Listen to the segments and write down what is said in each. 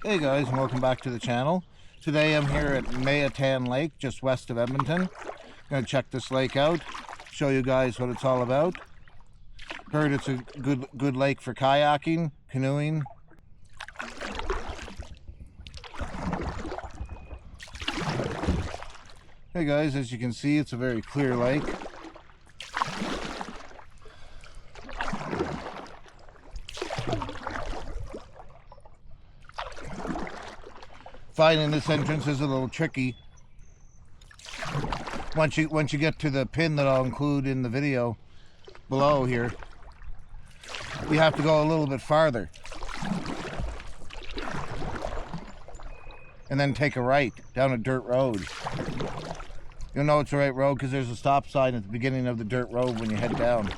Hey guys, and welcome back to the channel. Today I'm here at Mayatan Lake, just west of Edmonton. Gonna check this lake out, show you guys what it's all about. Heard it's a good lake for kayaking, canoeing. Hey guys, as you can see, it's a very clear lake. Finding this entrance is a little tricky. Once you get to the pin that I'll include in the video below here, you have to go a little bit farther and then take a right down a dirt road. You'll know it's the right road because there's a stop sign at the beginning of the dirt road when you head down.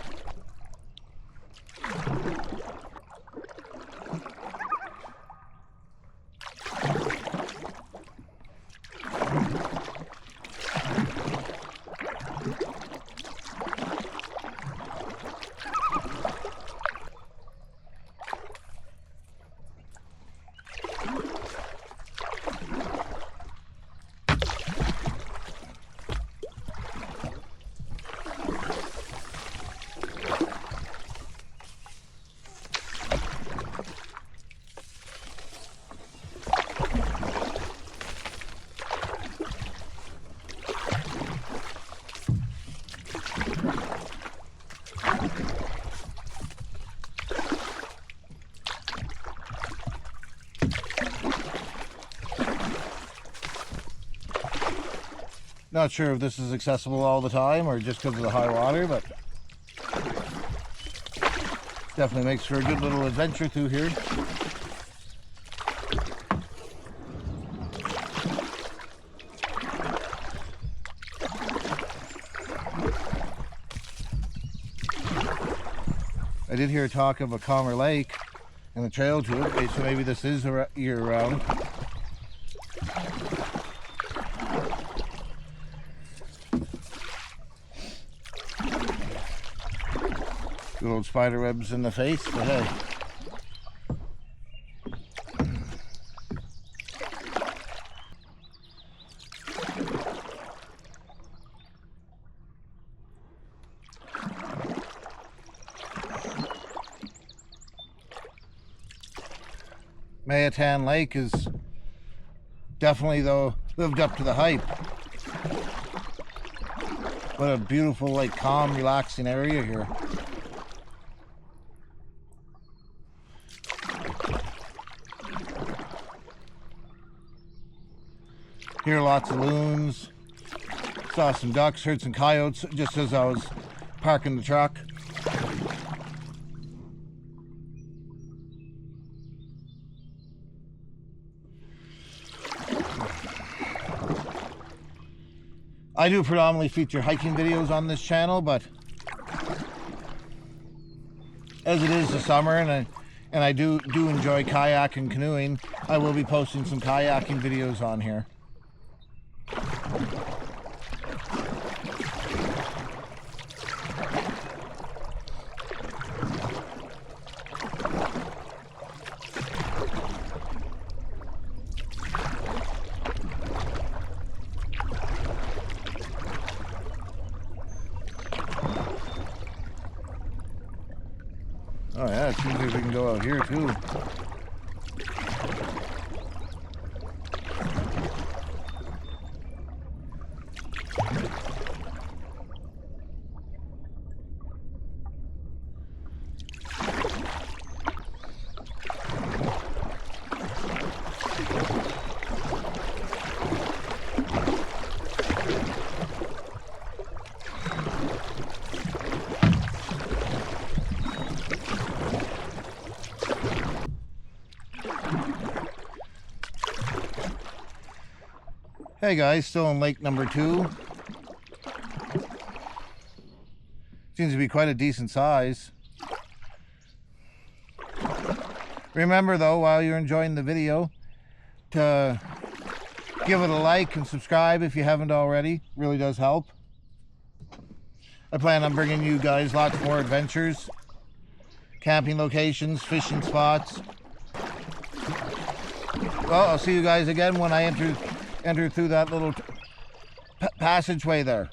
Not sure if this is accessible all the time or just because of the high water, but definitely makes for a good little adventure through here. I did hear talk of a calmer lake and a trail to it, so maybe this is year-round. Good old spider webs in the face, but hey. Mayatan Lake is definitely, though, lived up to the hype. What a beautiful, like, calm, relaxing area here. Hear lots of loons. Saw some ducks, heard some coyotes just as I was parking the truck. I do predominantly feature hiking videos on this channel, but as it is the summer and I do enjoy kayak and canoeing, I will be posting some kayaking videos on here. Oh yeah, it seems like we can go out here too. Hey guys, still in lake number 2. Seems to be quite a decent size. Remember though, while you're enjoying the video, to give it a like and subscribe if you haven't already. Really does help. I plan on bringing you guys lots more adventures, camping locations, fishing spots. Well, I'll see you guys again when I enter through that little passageway there.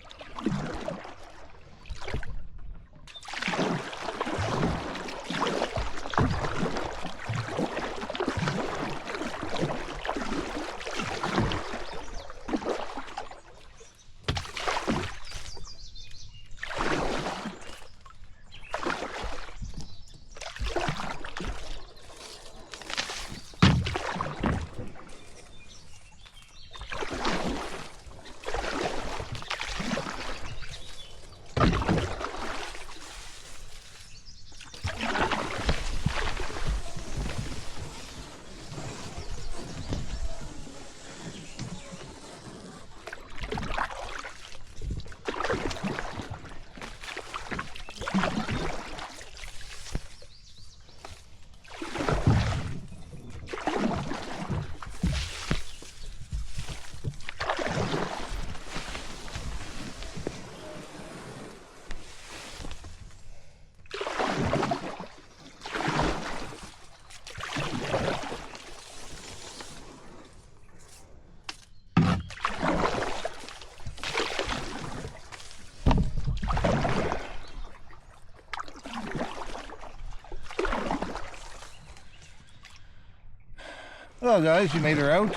Well guys, you made her out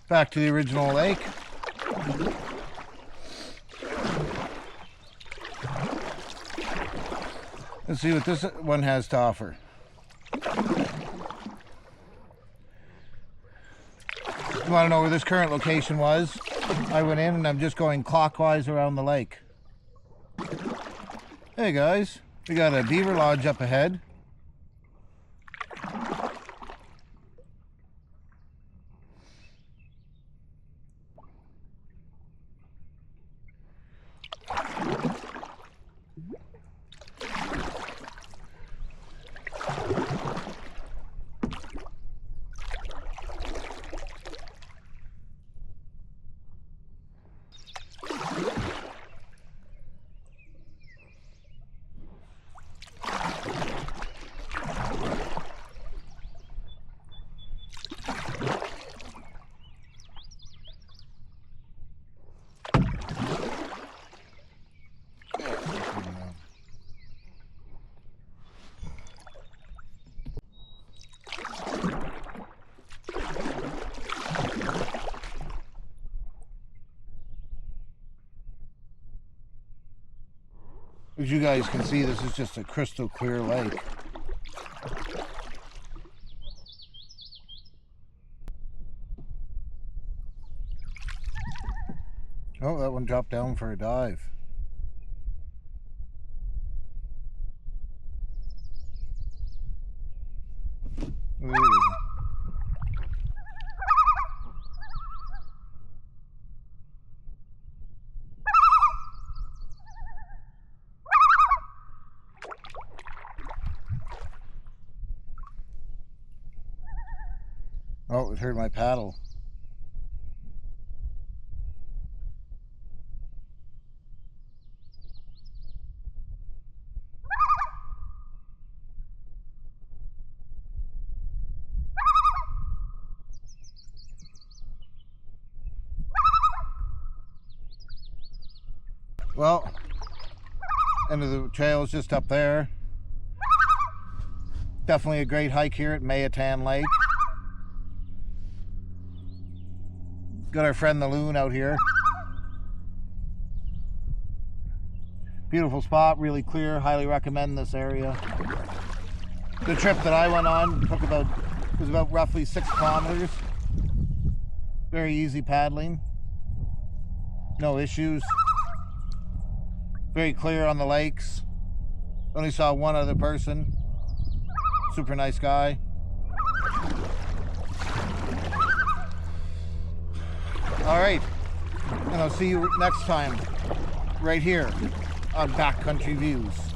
back to the original lake. Let's see what this one has to offer. You want to know where this current location was? I went in and I'm just going clockwise around the lake. Hey guys, we got a beaver lodge up ahead. As you guys can see, this is just a crystal clear lake. Oh, that one dropped down for a dive. Ooh. Oh, it hurt my paddle. Well, end of the trail is just up there. Definitely a great hike here at Mayatan Lake. Got our friend the loon out here. Beautiful spot, really clear. Highly recommend this area. The trip that I went on was about roughly 6 kilometers. Very easy paddling. No issues. Very clear on the lakes. Only saw one other person. Super nice guy. All right, and I'll see you next time right here on Backcountry Views.